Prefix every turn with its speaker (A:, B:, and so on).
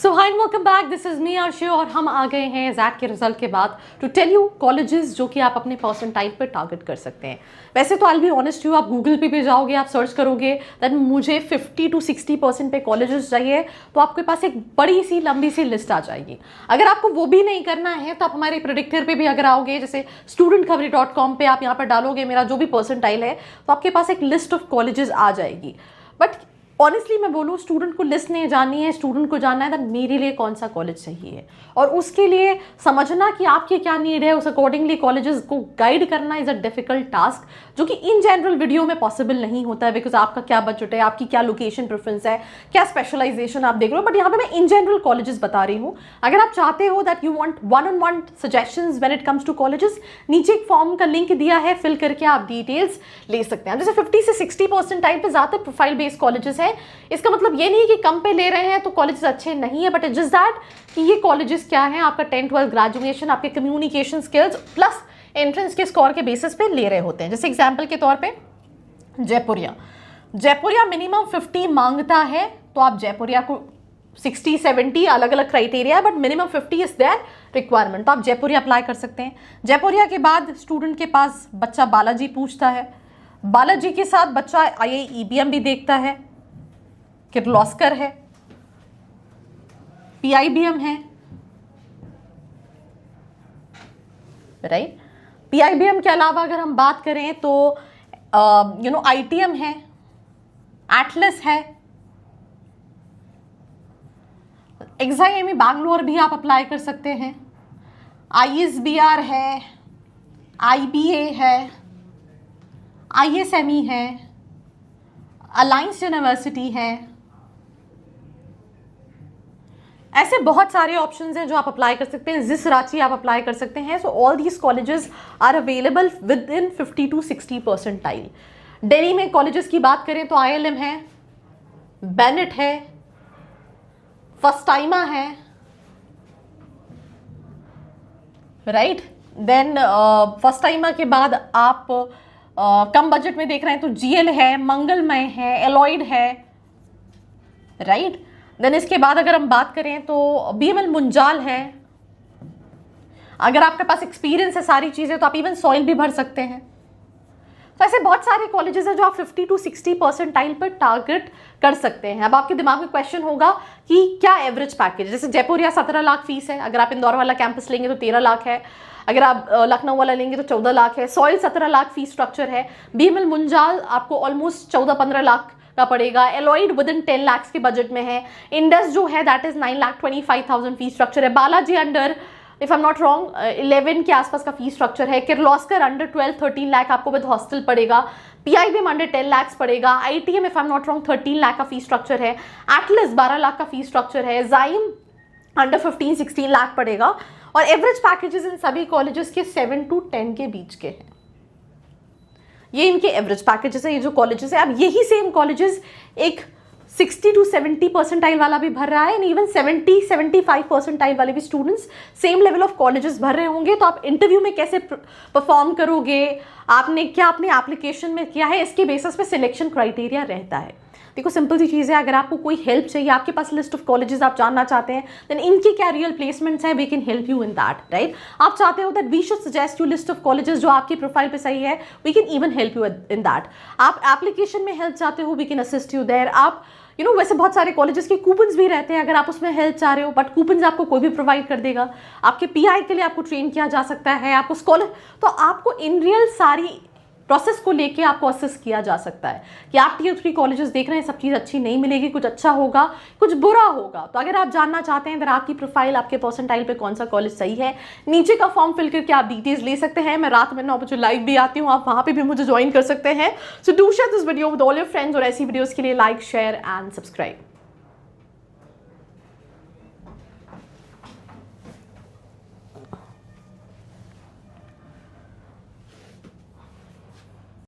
A: So hi welcome back, this is me Arshu और हम आ गए हैं जैक के रिजल्ट के बाद टू टेल यू कॉलेजेस जो कि आप अपने परसेंटाइल पर टारगेट कर सकते हैं। वैसे तो आई बी ऑनेस्ट यू, आप गूगल पे भी जाओगे, आप सर्च करोगे दैट मुझे 50 to 60% पे कॉलेजेस चाहिए तो आपके पास एक बड़ी सी लंबी सी लिस्ट आ जाएगी। अगर आपको वो भी नहीं करना है तो आप हमारे प्रेडिक्टर पे भी अगर आओगे, जैसे studentkhabari.com पे आप यहाँ पर डालोगे मेरा जो भी परसेंटाइल है तो आपके पास एक लिस्ट ऑफ कॉलेजेस आ जाएगी। बट ऑनेस्टली मैं बोलूँ, स्टूडेंट को लिस्ट नहीं जाननी है, स्टूडेंट को जानना है that मेरे लिए कौन सा कॉलेज चाहिए और उसके लिए समझना कि आपकी क्या नीड है, उस अकॉर्डिंगली कॉलेजेस को गाइड करना इज़ अ डिफिकल्ट टास्क जो कि इन जनरल वीडियो में पॉसिबल नहीं होता है बिकॉज आपका क्या बजट है, आपकी क्या लोकेशन प्रेफरेंस है, क्या स्पेशलाइजेशन आप देख रहे हो। बट यहाँ पे मैं इन जनरल कॉलेजेस बता रही हूँ। अगर आप चाहते हो that you want one on one suggestions when it comes to colleges, नीचे एक फॉर्म का लिंक दिया है, फिल करके आप डिटेल्स ले सकते हैं। जैसे 50 से 60% टाइम पे ज़्यादातर प्रोफाइल बेस्ड कॉलेजेस है। इसका मतलब ये नहीं कि कम पे ले रहे हैं तो कॉलेजेस अच्छे नहीं है, बट इट जस्ट दैट कि ये कॉलेजेस क्या है, आपका 10-12 ग्रेजुएशन, आपके कम्युनिकेशन स्किल्स प्लस एंट्रेंस के स्कोर के बेसिस पे ले रहे होते हैं। जैसे एग्जांपल के तौर पे जयपुरिया मिनिमम 50 मांगता है तो आप जयपुरिया को 60-70 अलग अलग क्राइटेरिया है, but minimum 50 is their requirement, तो आप जयपुरिया अप्लाई कर सकते हैं। जयपुरिया के बाद स्टूडेंट के पास बच्चा बालाजी पूछता है, बालाजी के साथ बच्चा IIEBM भी देखता है, किर्लोस्कर है, PIBM है, राइट। PIBM के अलावा अगर हम बात करें तो ITM है, एटलस है, XIME बैंगलोर भी आप अप्लाई कर सकते हैं, ISBR है, IBA है, ISME है, अलायंस यूनिवर्सिटी है। ऐसे बहुत सारे ऑप्शंस हैं जो आप अप्लाई कर सकते हैं। जिस रांची आप अप्लाई कर सकते हैं। So all these colleges are available within 50 to 60 percentile. Delhi में कॉलेजेस की बात करें तो ILM है, बेनेट है, फस्टाइमा है, राइट। देन फस्टाइमा के बाद आप कम बजट में देख रहे हैं तो GL है, मंगलमय है, एलॉयड है, राइट। देन इसके बाद अगर हम बात करें तो BML मुंजाल है। अगर आपके पास एक्सपीरियंस है सारी चीज़ें तो आप इवन सॉइल भी भर सकते हैं। तो ऐसे बहुत सारे कॉलेजेस हैं जो आप 50 to 60 परसेंटाइल पर टारगेट कर सकते हैं। अब आपके दिमाग में क्वेश्चन होगा कि क्या एवरेज पैकेज, जैसे जयपुरिया 17 लाख फीस है, अगर आप इंदौर वाला कैंपस लेंगे तो 13 लाख है, अगर आप लखनऊ वाला लेंगे तो 14 लाख है, सॉइल 17 लाख फीस स्ट्रक्चर है, BML मुंजाल आपको ऑलमोस्ट 14-15 लाख का पड़ेगा, एलॉयड विद इन 10 लाख के बजट में है, इंडस जो है दैट इज 9,25,000 फीस स्ट्रक्चर है, Balaji under if I am not wrong 11 के आसपास का फीस स्ट्रक्चर है, किर्लोस्कर अंडर 12-13 लाख आपको विद हॉस्टल पड़ेगा, PIBM अंडर 10 लाख पड़ेगा, ITM if I am not wrong 13 lakh का फीस स्ट्रक्चर है, एटलस 12 लाख का फीस स्ट्रक्चर है, जाइम अंडर 15-16 लाख पड़ेगा। और एवरेज पैकेजेस इन सभी कॉलेजेस के 7 to 10 के बीच के हैं। ये इनके एवरेज पैकेजेस है। ये जो कॉलेजेस है, अब यही सेम कॉलेजेस एक 60 to 70 परसेंटाइल वाला भी भर रहा है एंड इवन 70-75 परसेंटाइल वाले भी students same level of colleges भर रहे होंगे। तो आप इंटरव्यू में कैसे परफॉर्म करोगे, आपने क्या अपने एप्लीकेशन में किया है, इसके बेसिस पे सिलेक्शन क्राइटेरिया रहता है। देखो सिंपल सी चीज़ है, अगर आपको कोई हेल्प चाहिए, आपके पास लिस्ट ऑफ कॉलेजेस आप जानना चाहते हैं, देन इनकी क्या रियल प्लेसमेंट्स हैं, we can help you in that, right. आप चाहते हो that we should suggest you list of colleges जो आपकी प्रोफाइल पे सही है, we can even help you in that. आप एप्लीकेशन में हेल्प चाहते हो, we can assist you there. आप वैसे बहुत सारे कॉलेजेस के कूपन्स भी रहते हैं, अगर आप उसमें हेल्प चाह रहे हो, बट कूपन्स आपको कोई भी प्रोवाइड कर देगा। आपके PI के लिए आपको ट्रेन किया जा सकता है, आपको स्कॉलर, तो आपको इन रियल सारी प्रोसेस को लेके आपको असिस्ट किया जा सकता है कि आप Tier 3 कॉलेजेस देख रहे हैं, सब चीज़ अच्छी नहीं मिलेगी, कुछ अच्छा होगा, कुछ बुरा होगा। तो अगर आप जानना चाहते हैं अगर आपकी प्रोफाइल, आपके परसेंटाइल पे कौन सा कॉलेज सही है, नीचे का फॉर्म फिल करके आप डिटेल्स ले सकते हैं। मैं रात में 9 बजे लाइव भी आती हूँ, आप वहाँ पे भी मुझे ज्वाइन कर सकते हैं। So do share this video with all your friends और ऐसी वीडियोज़ के लिए लाइक, शेयर एंड सब्सक्राइब।